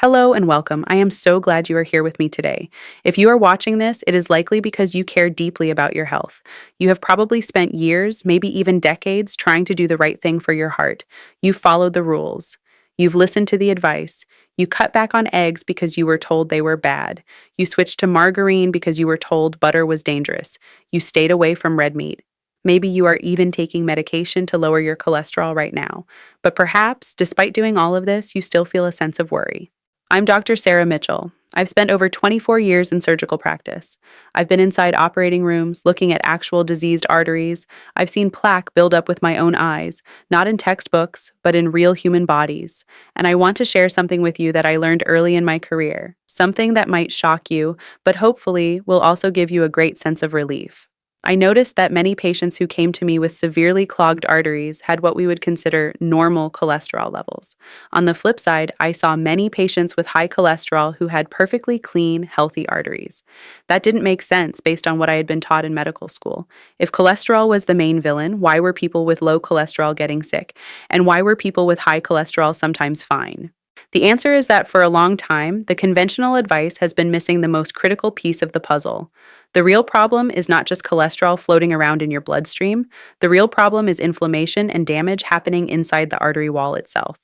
Hello and welcome. I am so glad you are here with me today. If you are watching this, it is likely because you care deeply about your health. You have probably spent years, maybe even decades, trying to do the right thing for your heart. You've followed the rules. You've listened to the advice. You cut back on eggs because you were told they were bad. You switched to margarine because you were told butter was dangerous. You stayed away from red meat. Maybe you are even taking medication to lower your cholesterol right now. But perhaps, despite doing all of this, you still feel a sense of worry. I'm Dr. Sarah Mitchell. I've spent over 24 years in surgical practice. I've been inside operating rooms, looking at actual diseased arteries. I've seen plaque build up with my own eyes, not in textbooks, but in real human bodies. And I want to share something with you that I learned early in my career, something that might shock you, but hopefully will also give you a great sense of relief. I noticed that many patients who came to me with severely clogged arteries had what we would consider normal cholesterol levels. On the flip side, I saw many patients with high cholesterol who had perfectly clean, healthy arteries. That didn't make sense based on what I had been taught in medical school. If cholesterol was the main villain, why were people with low cholesterol getting sick? And why were people with high cholesterol sometimes fine? The answer is that for a long time, the conventional advice has been missing the most critical piece of the puzzle. The real problem is not just cholesterol floating around in your bloodstream. The real problem is inflammation and damage happening inside the artery wall itself.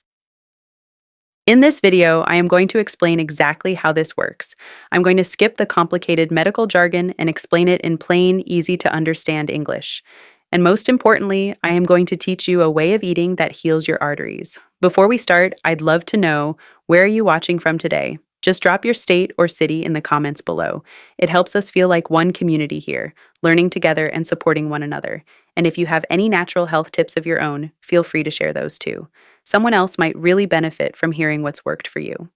In this video, I am going to explain exactly how this works. I'm going to skip the complicated medical jargon and explain it in plain, easy to understand English. And most importantly, I am going to teach you a way of eating that heals your arteries. Before we start, I'd love to know, where are you watching from today? Just drop your state or city in the comments below. It helps us feel like one community here, learning together and supporting one another. And if you have any natural health tips of your own, feel free to share those too. Someone else might really benefit from hearing what's worked for you.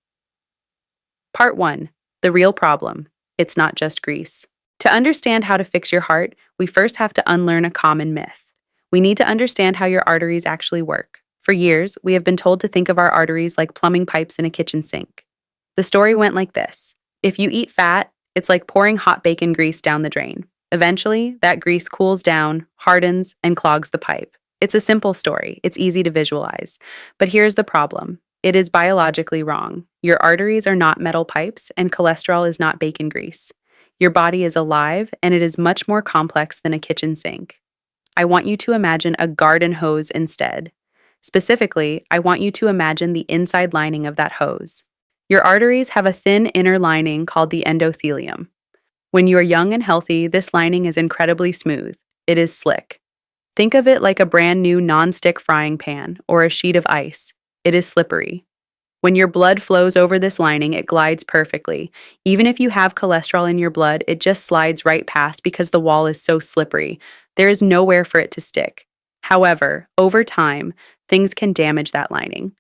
Part 1. The real problem. It's not just grease. To understand how to fix your heart, we first have to unlearn a common myth. We need to understand how your arteries actually work. For years, we have been told to think of our arteries like plumbing pipes in a kitchen sink. The story went like this. If you eat fat, it's like pouring hot bacon grease down the drain. Eventually, that grease cools down, hardens, and clogs the pipe. It's a simple story. It's easy to visualize. But here's the problem. It is biologically wrong. Your arteries are not metal pipes, and cholesterol is not bacon grease. Your body is alive, and it is much more complex than a kitchen sink. I want you to imagine a garden hose instead. Specifically, I want you to imagine the inside lining of that hose. Your arteries have a thin inner lining called the endothelium. When you are young and healthy, this lining is incredibly smooth. It is slick. Think of it like a brand new non-stick frying pan or a sheet of ice. It is slippery. When your blood flows over this lining, it glides perfectly. Even if you have cholesterol in your blood, it just slides right past because the wall is so slippery. There is nowhere for it to stick. However, over time, things can damage that lining.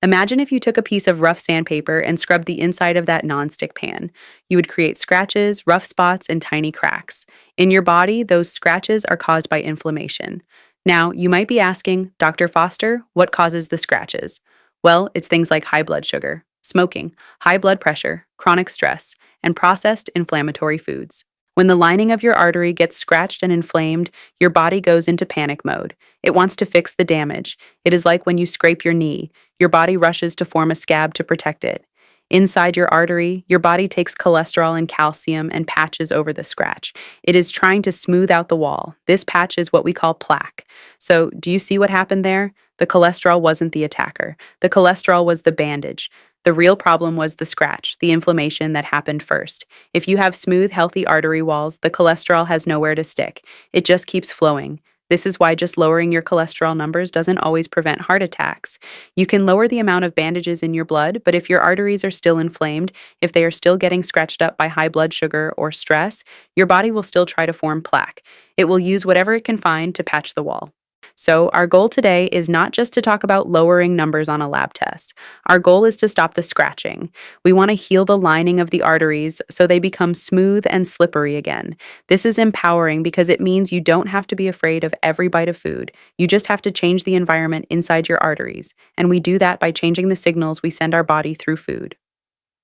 Imagine if you took a piece of rough sandpaper and scrubbed the inside of that nonstick pan. You would create scratches, rough spots, and tiny cracks. In your body, those scratches are caused by inflammation. Now, you might be asking, Dr. Foster, what causes the scratches? Well, it's things like high blood sugar, smoking, high blood pressure, chronic stress, and processed inflammatory foods. When the lining of your artery gets scratched and inflamed, your body goes into panic mode. It wants to fix the damage. It is like when you scrape your knee. Your body rushes to form a scab to protect it. Inside your artery, your body takes cholesterol and calcium and patches over the scratch. It is trying to smooth out the wall. This patch is what we call plaque. So, do you see what happened there? The cholesterol wasn't the attacker. The cholesterol was the bandage. The real problem was the scratch, the inflammation that happened first. If you have smooth, healthy artery walls, the cholesterol has nowhere to stick. It just keeps flowing. This is why just lowering your cholesterol numbers doesn't always prevent heart attacks. You can lower the amount of bandages in your blood, but if your arteries are still inflamed, if they are still getting scratched up by high blood sugar or stress, your body will still try to form plaque. It will use whatever it can find to patch the wall. So, our goal today is not just to talk about lowering numbers on a lab test. Our goal is to stop the scratching. We want to heal the lining of the arteries so they become smooth and slippery again. This is empowering because it means you don't have to be afraid of every bite of food. You just have to change the environment inside your arteries. And we do that by changing the signals we send our body through food.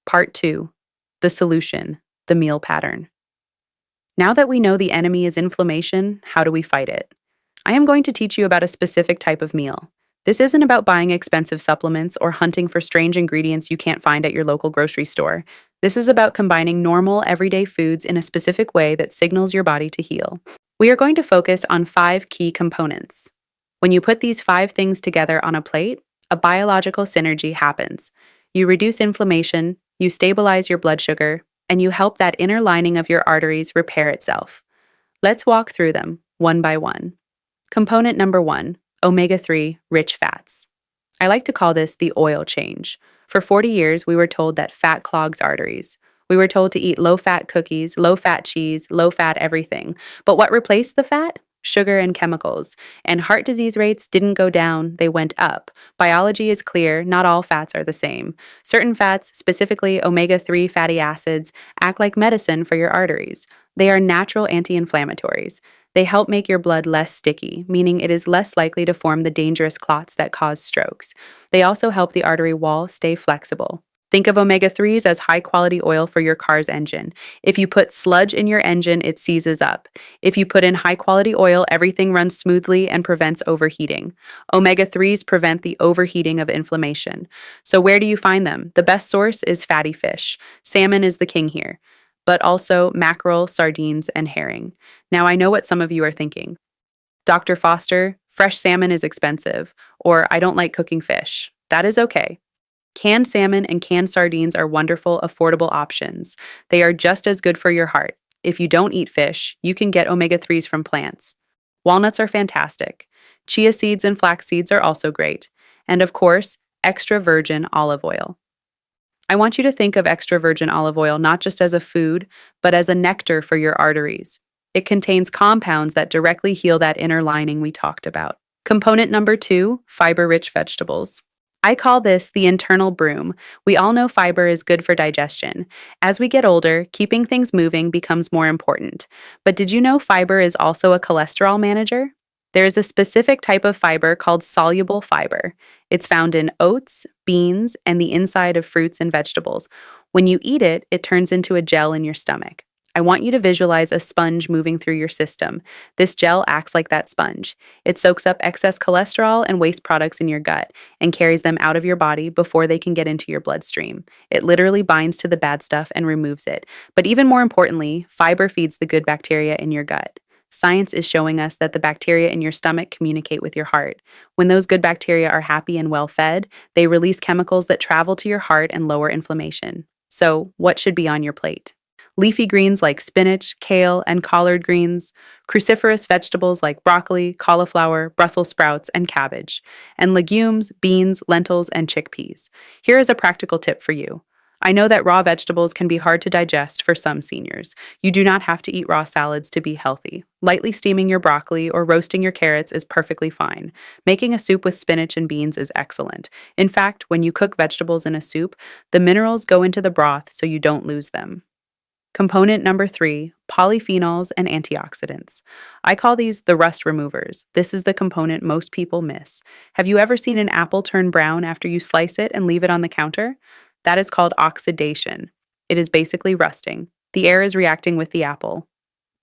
Part 2. The solution, the meal pattern. Now that we know the enemy is inflammation, how do we fight it? I am going to teach you about a specific type of meal. This isn't about buying expensive supplements or hunting for strange ingredients you can't find at your local grocery store. This is about combining normal, everyday foods in a specific way that signals your body to heal. We are going to focus on 5 key components. When you put these 5 things together on a plate, a biological synergy happens. You reduce inflammation, you stabilize your blood sugar, and you help that inner lining of your arteries repair itself. Let's walk through them one by one. Component number 1, omega-3 rich fats. I like to call this the oil change. For 40 years, we were told that fat clogs arteries. We were told to eat low-fat cookies, low-fat cheese, low-fat everything. But what replaced the fat? Sugar and chemicals. And heart disease rates didn't go down, they went up. Biology is clear, not all fats are the same. Certain fats, specifically omega-3 fatty acids, act like medicine for your arteries. They are natural anti-inflammatories. They help make your blood less sticky, meaning it is less likely to form the dangerous clots that cause strokes. They also help the artery wall stay flexible. Think of omega-3s as high-quality oil for your car's engine. If you put sludge in your engine, it seizes up. If you put in high-quality oil, everything runs smoothly and prevents overheating. Omega-3s prevent the overheating of inflammation. So where do you find them? The best source is fatty fish. Salmon is the king here, but also mackerel, sardines, and herring. Now, I know what some of you are thinking. Dr. Foster, fresh salmon is expensive, or I don't like cooking fish. That is okay. Canned salmon and canned sardines are wonderful, affordable options. They are just as good for your heart. If you don't eat fish, you can get omega-3s from plants. Walnuts are fantastic. Chia seeds and flax seeds are also great. And of course, extra virgin olive oil. I want you to think of extra virgin olive oil not just as a food, but as a nectar for your arteries. It contains compounds that directly heal that inner lining we talked about. Component number 2, fiber-rich vegetables. I call this the internal broom. We all know fiber is good for digestion. As we get older, keeping things moving becomes more important. But did you know fiber is also a cholesterol manager? There is a specific type of fiber called soluble fiber. It's found in oats, beans, and the inside of fruits and vegetables. When you eat it, it turns into a gel in your stomach. I want you to visualize a sponge moving through your system. This gel acts like that sponge. It soaks up excess cholesterol and waste products in your gut and carries them out of your body before they can get into your bloodstream. It literally binds to the bad stuff and removes it. But even more importantly, fiber feeds the good bacteria in your gut. Science is showing us that the bacteria in your stomach communicate with your heart. When those good bacteria are happy and well fed, they release chemicals that travel to your heart and lower inflammation. So, what should be on your plate? Leafy greens like spinach, kale, and collard greens, cruciferous vegetables like broccoli, cauliflower, Brussels sprouts, and cabbage, and legumes, beans, lentils, and chickpeas. Here is a practical tip for you. I know that raw vegetables can be hard to digest for some seniors. You do not have to eat raw salads to be healthy. Lightly steaming your broccoli or roasting your carrots is perfectly fine. Making a soup with spinach and beans is excellent. In fact, when you cook vegetables in a soup, the minerals go into the broth so you don't lose them. Component number 3, polyphenols and antioxidants. I call these the rust removers. This is the component most people miss. Have you ever seen an apple turn brown after you slice it and leave it on the counter? That is called oxidation. It is basically rusting. The air is reacting with the apple.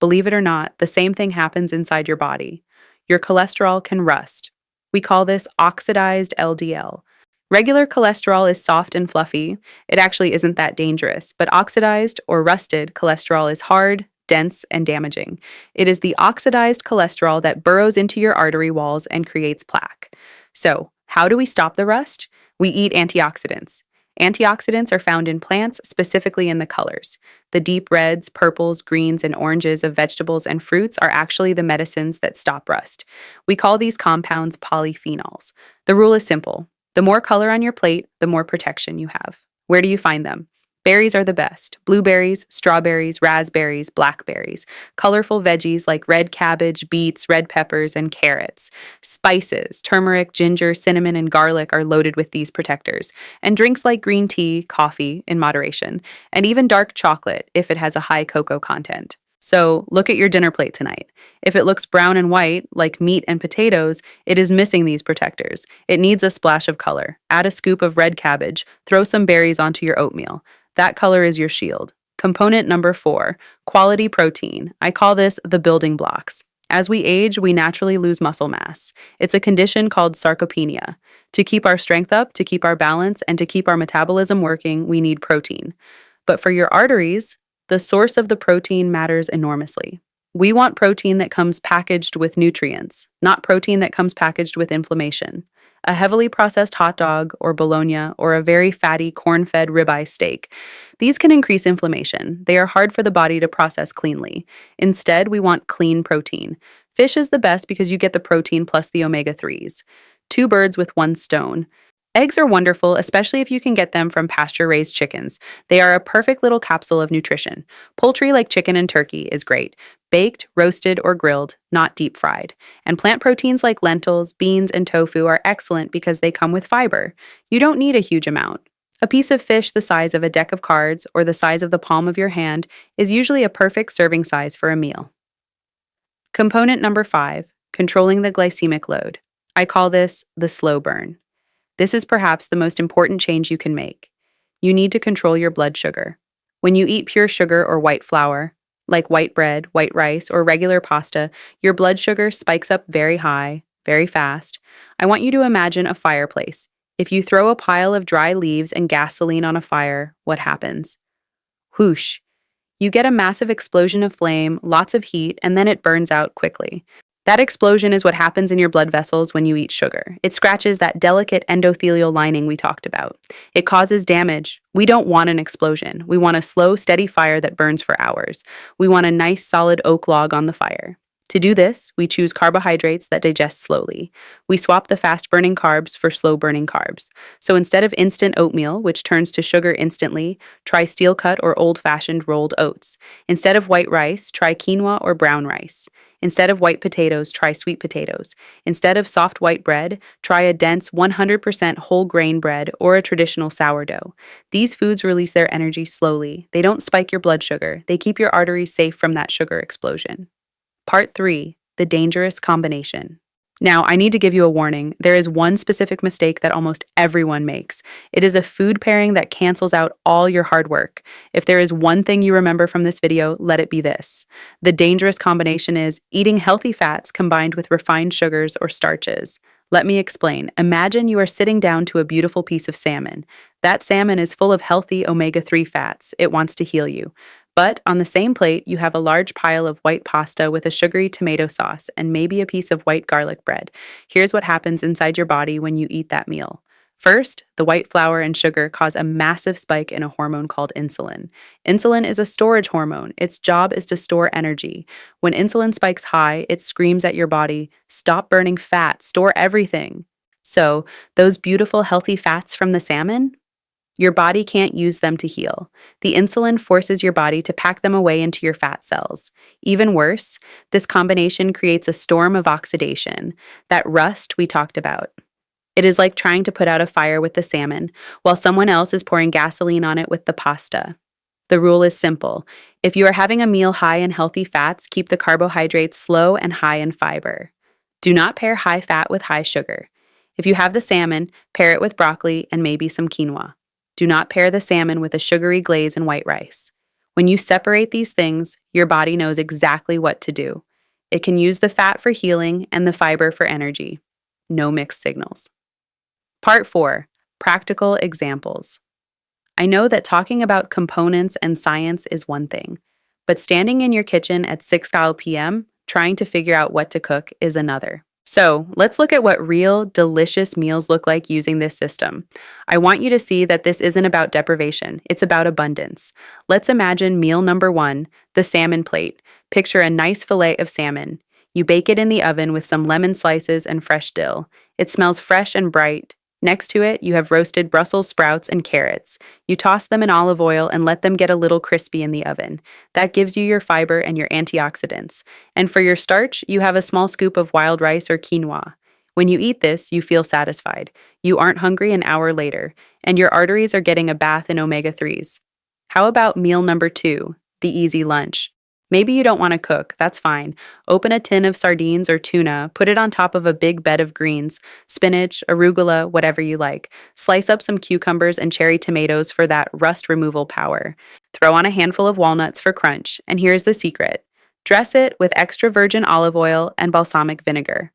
Believe it or not, the same thing happens inside your body. Your cholesterol can rust. We call this oxidized LDL. Regular cholesterol is soft and fluffy. It actually isn't that dangerous, but oxidized or rusted cholesterol is hard, dense, and damaging. It is the oxidized cholesterol that burrows into your artery walls and creates plaque. So, how do we stop the rust? We eat antioxidants. Antioxidants are found in plants, specifically in the colors. The deep reds, purples, greens, and oranges of vegetables and fruits are actually the medicines that stop rust. We call these compounds polyphenols. The rule is simple. The more color on your plate, the more protection you have. Where do you find them? Berries are the best. Blueberries, strawberries, raspberries, blackberries. Colorful veggies like red cabbage, beets, red peppers, and carrots. Spices, turmeric, ginger, cinnamon, and garlic are loaded with these protectors. And drinks like green tea, coffee, in moderation. And even dark chocolate if it has a high cocoa content. So, look at your dinner plate tonight. If it looks brown and white, like meat and potatoes, it is missing these protectors. It needs a splash of color. Add a scoop of red cabbage. Throw some berries onto your oatmeal. That color is your shield. Component number 4, quality protein. I call this the building blocks. As we age, we naturally lose muscle mass. It's a condition called sarcopenia. To keep our strength up, to keep our balance, and to keep our metabolism working, we need protein. But for your arteries, the source of the protein matters enormously. We want protein that comes packaged with nutrients, not protein that comes packaged with inflammation. A heavily processed hot dog or bologna or a very fatty corn-fed ribeye steak. These can increase inflammation. They are hard for the body to process cleanly. Instead, we want clean protein. Fish is the best because you get the protein plus the omega-3s. Two birds with one stone. Eggs are wonderful, especially if you can get them from pasture-raised chickens. They are a perfect little capsule of nutrition. Poultry like chicken and turkey is great. Baked, roasted, or grilled, not deep fried. And plant proteins like lentils, beans, and tofu are excellent because they come with fiber. You don't need a huge amount. A piece of fish the size of a deck of cards or the size of the palm of your hand is usually a perfect serving size for a meal. Component number 5, controlling the glycemic load. I call this the slow burn. This is perhaps the most important change you can make. You need to control your blood sugar. When you eat pure sugar or white flour, like white bread, white rice, or regular pasta, your blood sugar spikes up very high, very fast. I want you to imagine a fireplace. If you throw a pile of dry leaves and gasoline on a fire, what happens? Whoosh! You get a massive explosion of flame, lots of heat, and then it burns out quickly. That explosion is what happens in your blood vessels when you eat sugar. It scratches that delicate endothelial lining we talked about. It causes damage. We don't want an explosion. We want a slow, steady fire that burns for hours. We want a nice, solid oak log on the fire. To do this, we choose carbohydrates that digest slowly. We swap the fast-burning carbs for slow-burning carbs. So instead of instant oatmeal, which turns to sugar instantly, try steel-cut or old-fashioned rolled oats. Instead of white rice, try quinoa or brown rice. Instead of white potatoes, try sweet potatoes. Instead of soft white bread, try a dense 100% whole grain bread or a traditional sourdough. These foods release their energy slowly. They don't spike your blood sugar. They keep your arteries safe from that sugar explosion. Part 3, the dangerous combination. Now, I need to give you a warning. There is one specific mistake that almost everyone makes. It is a food pairing that cancels out all your hard work. If there is one thing you remember from this video, let it be this. The dangerous combination is eating healthy fats combined with refined sugars or starches. Let me explain. Imagine you are sitting down to a beautiful piece of salmon. That salmon is full of healthy omega-3 fats. It wants to heal you. But on the same plate, you have a large pile of white pasta with a sugary tomato sauce and maybe a piece of white garlic bread. Here's what happens inside your body when you eat that meal. First, the white flour and sugar cause a massive spike in a hormone called insulin. Insulin is a storage hormone. Its job is to store energy. When insulin spikes high, it screams at your body, "Stop burning fat, store everything." So, those beautiful healthy fats from the salmon? Your body can't use them to heal. The insulin forces your body to pack them away into your fat cells. Even worse, this combination creates a storm of oxidation, that rust we talked about. It is like trying to put out a fire with the salmon, while someone else is pouring gasoline on it with the pasta. The rule is simple. If you are having a meal high in healthy fats, keep the carbohydrates slow and high in fiber. Do not pair high fat with high sugar. If you have the salmon, pair it with broccoli and maybe some quinoa. Do not pair the salmon with a sugary glaze and white rice. When you separate these things, your body knows exactly what to do. It can use the fat for healing and the fiber for energy. No mixed signals. Part 4, practical examples. I know that talking about components and science is one thing, but standing in your kitchen at 6 p.m. trying to figure out what to cook is another. So let's look at what real, delicious meals look like using this system. I want you to see that this isn't about deprivation, it's about abundance. Let's imagine meal number 1, the salmon plate. Picture a nice fillet of salmon. You bake it in the oven with some lemon slices and fresh dill. It smells fresh and bright. Next to it, you have roasted Brussels sprouts and carrots. You toss them in olive oil and let them get a little crispy in the oven. That gives you your fiber and your antioxidants. And for your starch, you have a small scoop of wild rice or quinoa. When you eat this, you feel satisfied. You aren't hungry an hour later, and your arteries are getting a bath in omega-3s. How about meal number 2, the easy lunch? Maybe you don't want to cook, that's fine. Open a tin of sardines or tuna, put it on top of a big bed of greens, spinach, arugula, whatever you like. Slice up some cucumbers and cherry tomatoes for that rust removal power. Throw on a handful of walnuts for crunch, and here's the secret. Dress it with extra virgin olive oil and balsamic vinegar.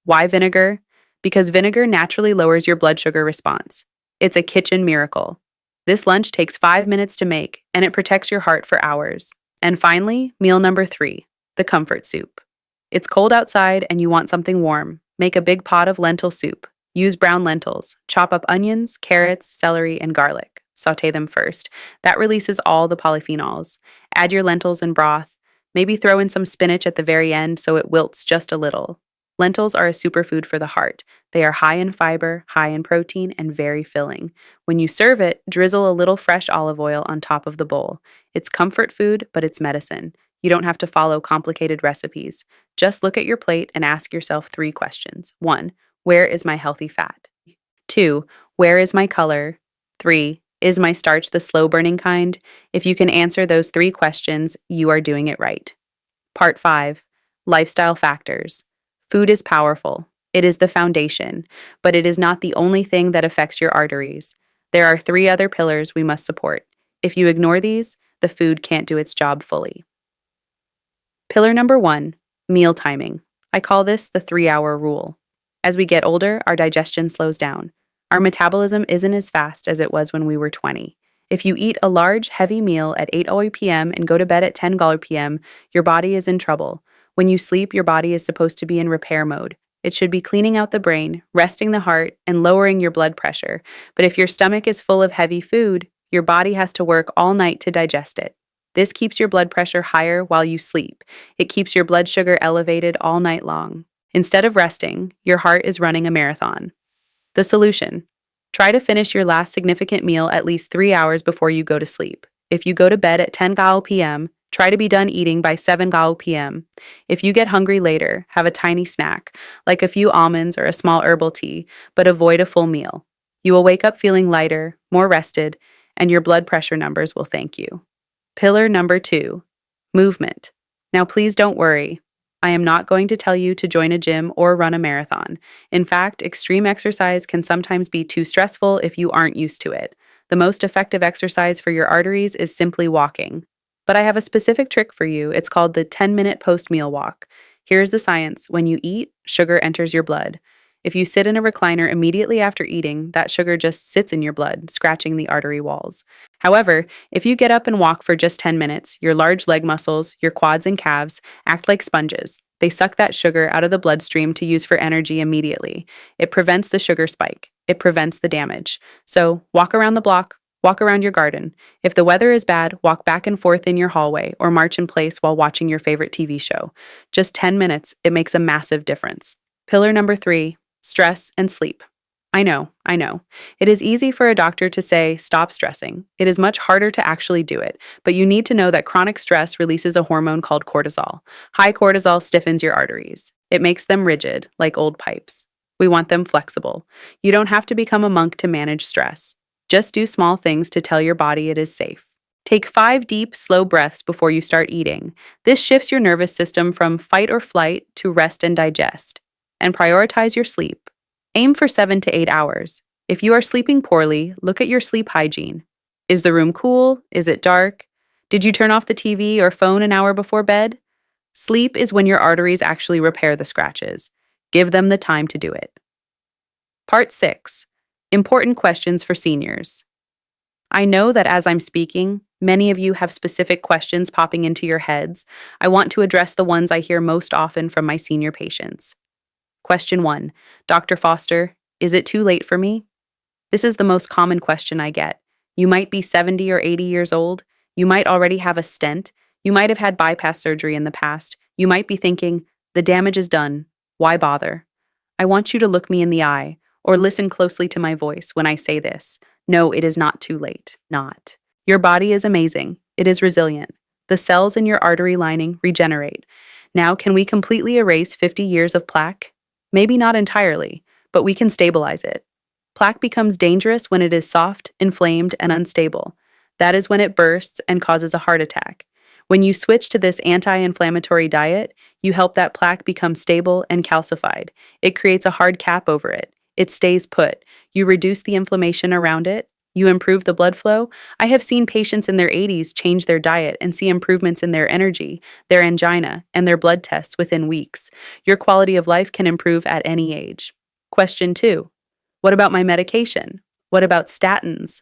Why vinegar? Because vinegar naturally lowers your blood sugar response. It's a kitchen miracle. This lunch takes 5 minutes to make, and it protects your heart for hours. And finally, meal number 3, the comfort soup. It's cold outside and you want something warm. Make a big pot of lentil soup. Use brown lentils. Chop up onions, carrots, celery, and garlic. Saute them first. That releases all the polyphenols. Add your lentils and broth. Maybe throw in some spinach at the very end so it wilts just a little. Lentils are a superfood for the heart. They are high in fiber, high in protein, and very filling. When you serve it, drizzle a little fresh olive oil on top of the bowl. It's comfort food, but it's medicine. You don't have to follow complicated recipes. Just look at your plate and ask yourself 3 questions. 1. Where is my healthy fat? 2. Where is my color? 3. Is my starch the slow-burning kind? If you can answer those 3 questions, you are doing it right. Part 5. Lifestyle factors. Food is powerful. It is the foundation, but it is not the only thing that affects your arteries. There are 3 other pillars we must support. If you ignore these, the food can't do its job fully. Pillar number 1, meal timing. I call this the 3-hour rule. As we get older, our digestion slows down. Our metabolism isn't as fast as it was when we were 20. If you eat a large, heavy meal at 8 p.m. and go to bed at 10 p.m., your body is in trouble. When you sleep, your body is supposed to be in repair mode. It should be cleaning out the brain, resting the heart, and lowering your blood pressure. But if your stomach is full of heavy food, your body has to work all night to digest it. This keeps your blood pressure higher while you sleep. It keeps your blood sugar elevated all night long. Instead of resting, your heart is running a marathon. The solution: try to finish your last significant meal at least 3 hours before you go to sleep. If you go to bed at 10 p.m., try to be done eating by 7 p.m. If you get hungry later, have a tiny snack, like a few almonds or a small herbal tea, but avoid a full meal. You will wake up feeling lighter, more rested, and your blood pressure numbers will thank you. Pillar number 2, movement. Now please don't worry. I am not going to tell you to join a gym or run a marathon. In fact, extreme exercise can sometimes be too stressful if you aren't used to it. The most effective exercise for your arteries is simply walking. But I have a specific trick for you. It's called the 10-minute post-meal walk. Here's the science. When you eat, sugar enters your blood. If you sit in a recliner immediately after eating, that sugar just sits in your blood, scratching the artery walls. However, if you get up and walk for just 10 minutes, your large leg muscles, your quads and calves, act like sponges. They suck that sugar out of the bloodstream to use for energy immediately. It prevents the sugar spike. It prevents the damage. So, walk around the block. Walk around your garden. If the weather is bad, walk back and forth in your hallway or march in place while watching your favorite TV show. Just 10 minutes, it makes a massive difference. Pillar number 3, stress and sleep. I know. It is easy for a doctor to say, stop stressing. It is much harder to actually do it, but you need to know that chronic stress releases a hormone called cortisol. High cortisol stiffens your arteries. It makes them rigid, like old pipes. We want them flexible. You don't have to become a monk to manage stress. Just do small things to tell your body it is safe. Take 5 deep, slow breaths before you start eating. This shifts your nervous system from fight or flight to rest and digest. And prioritize your sleep. Aim for 7 to 8 hours. If you are sleeping poorly, look at your sleep hygiene. Is the room cool? Is it dark? Did you turn off the TV or phone an hour before bed? Sleep is when your arteries actually repair the scratches. Give them the time to do it. Part 6. Important questions for seniors. I know that as I'm speaking, many of you have specific questions popping into your heads. I want to address the ones I hear most often from my senior patients. Question 1. Dr. Foster, is it too late for me? This is the most common question I get. You might be 70 or 80 years old. You might already have a stent. You might have had bypass surgery in the past. You might be thinking, the damage is done. Why bother? I want you to look me in the eye, or listen closely to my voice when I say this. No, it is not too late. Not. Your body is amazing. It is resilient. The cells in your artery lining regenerate. Now, can we completely erase 50 years of plaque? Maybe not entirely, but we can stabilize it. Plaque becomes dangerous when it is soft, inflamed, and unstable. That is when it bursts and causes a heart attack. When you switch to this anti-inflammatory diet, you help that plaque become stable and calcified. It creates a hard cap over it. It stays put. You reduce the inflammation around it. You improve the blood flow? I have seen patients in their 80s change their diet and see improvements in their energy, their angina, and their blood tests within weeks. Your quality of life can improve at any age. Question 2. What about my medication? What about statins?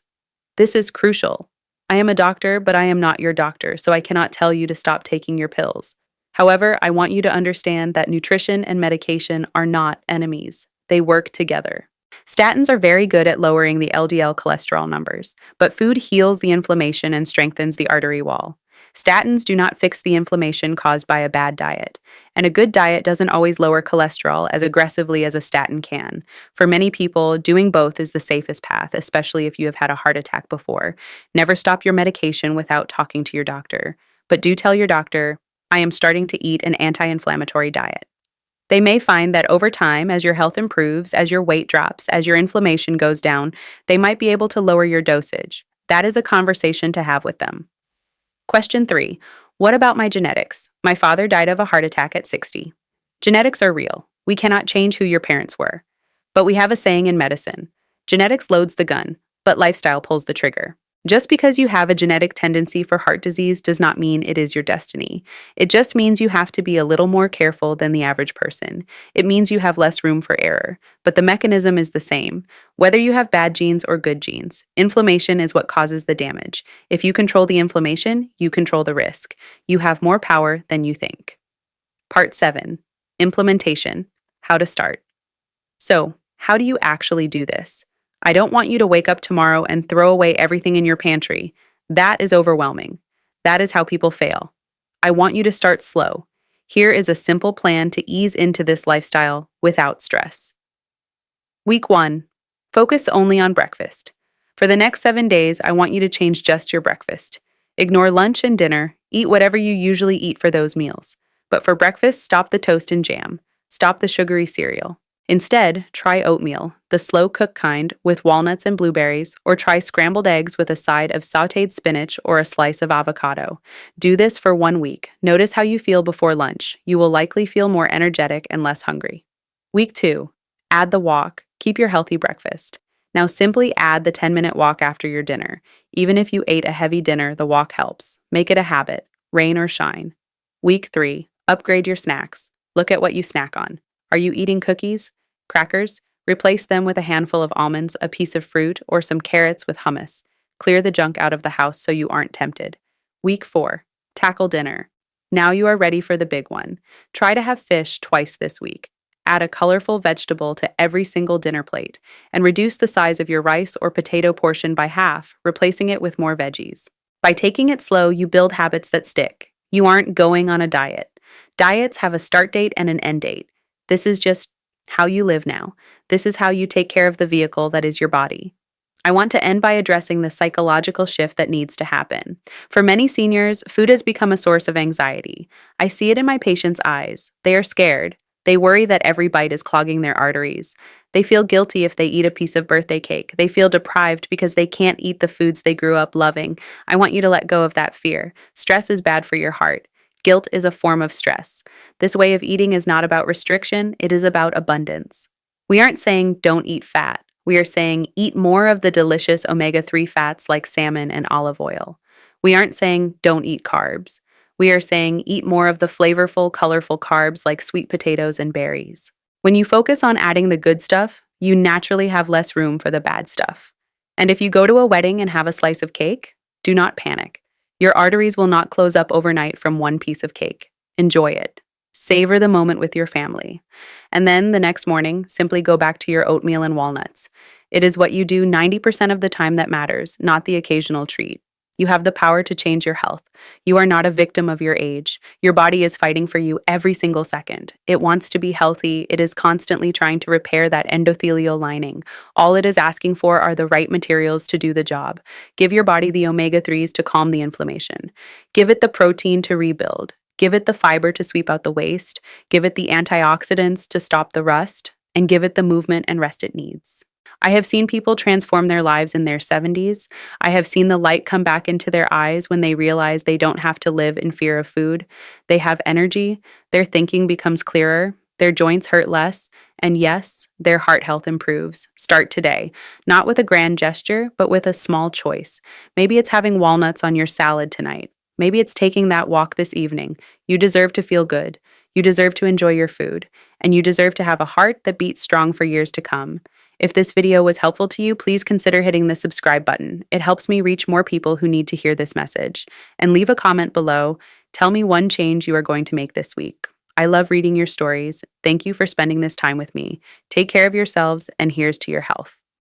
This is crucial. I am a doctor, but I am not your doctor, so I cannot tell you to stop taking your pills. However, I want you to understand that nutrition and medication are not enemies. They work together. Statins are very good at lowering the LDL cholesterol numbers, but food heals the inflammation and strengthens the artery wall. Statins do not fix the inflammation caused by a bad diet, and a good diet doesn't always lower cholesterol as aggressively as a statin can. For many people, doing both is the safest path, especially if you have had a heart attack before. Never stop your medication without talking to your doctor, but do tell your doctor, I am starting to eat an anti-inflammatory diet. They may find that over time, as your health improves, as your weight drops, as your inflammation goes down, they might be able to lower your dosage. That is a conversation to have with them. Question 3. What about my genetics? My father died of a heart attack at 60. Genetics are real. We cannot change who your parents were. But we have a saying in medicine: genetics loads the gun, but lifestyle pulls the trigger. Just because you have a genetic tendency for heart disease does not mean it is your destiny. It just means you have to be a little more careful than the average person. It means you have less room for error. But the mechanism is the same. Whether you have bad genes or good genes, inflammation is what causes the damage. If you control the inflammation, you control the risk. You have more power than you think. Part 7. Implementation. How to start. So, how do you actually do this? I don't want you to wake up tomorrow and throw away everything in your pantry. That is overwhelming. That is how people fail. I want you to start slow. Here is a simple plan to ease into this lifestyle without stress. Week 1. Focus only on breakfast. For the next 7 days, I want you to change just your breakfast. Ignore lunch and dinner. Eat whatever you usually eat for those meals. But for breakfast, stop the toast and jam. Stop the sugary cereal. Instead, try oatmeal, the slow-cooked kind, with walnuts and blueberries, or try scrambled eggs with a side of sautéed spinach or a slice of avocado. Do this for 1 week. Notice how you feel before lunch. You will likely feel more energetic and less hungry. Week 2. Add the walk. Keep your healthy breakfast. Now simply add the 10-minute walk after your dinner. Even if you ate a heavy dinner, the walk helps. Make it a habit, rain or shine. Week 3. Upgrade your snacks. Look at what you snack on. Are you eating cookies? Crackers? Replace them with a handful of almonds, a piece of fruit, or some carrots with hummus. Clear the junk out of the house so you aren't tempted. Week 4. Tackle dinner. Now you are ready for the big one. Try to have fish twice this week. Add a colorful vegetable to every single dinner plate, and reduce the size of your rice or potato portion by half, replacing it with more veggies. By taking it slow, you build habits that stick. You aren't going on a diet. Diets have a start date and an end date. This is just how you live now. This is how you take care of the vehicle that is your body. I want to end by addressing the psychological shift that needs to happen. For many seniors, food has become a source of anxiety. I see it in my patients' eyes. They are scared. They worry that every bite is clogging their arteries. They feel guilty if they eat a piece of birthday cake. They feel deprived because they can't eat the foods they grew up loving. I want you to let go of that fear. Stress is bad for your heart. Guilt is a form of stress. This way of eating is not about restriction, it is about abundance. We aren't saying don't eat fat. We are saying eat more of the delicious omega-3 fats like salmon and olive oil. We aren't saying don't eat carbs. We are saying eat more of the flavorful, colorful carbs like sweet potatoes and berries. When you focus on adding the good stuff, you naturally have less room for the bad stuff. And if you go to a wedding and have a slice of cake, do not panic. Your arteries will not close up overnight from one piece of cake. Enjoy it. Savor the moment with your family. And then the next morning, simply go back to your oatmeal and walnuts. It is what you do 90% of the time that matters, not the occasional treat. You have the power to change your health. You are not a victim of your age. Your body is fighting for you every single second. It wants to be healthy. It is constantly trying to repair that endothelial lining. All it is asking for are the right materials to do the job. Give your body the omega-3s to calm the inflammation. Give it the protein to rebuild. Give it the fiber to sweep out the waste. Give it the antioxidants to stop the rust. And give it the movement and rest it needs. I have seen people transform their lives in their 70s. I have seen the light come back into their eyes when they realize they don't have to live in fear of food. They have energy. Their thinking becomes clearer. their joints hurt less, and yes, their heart health improves. Start today, not with a grand gesture, but with a small choice. Maybe it's having walnuts on your salad tonight. Maybe it's taking that walk this evening. You deserve to feel good. You deserve to enjoy your food. And you deserve to have a heart that beats strong for years to come. If this video was helpful to you, please consider hitting the subscribe button. It helps me reach more people who need to hear this message. And leave a comment below. Tell me one change you are going to make this week. I love reading your stories. Thank you for spending this time with me. Take care of yourselves, and here's to your health.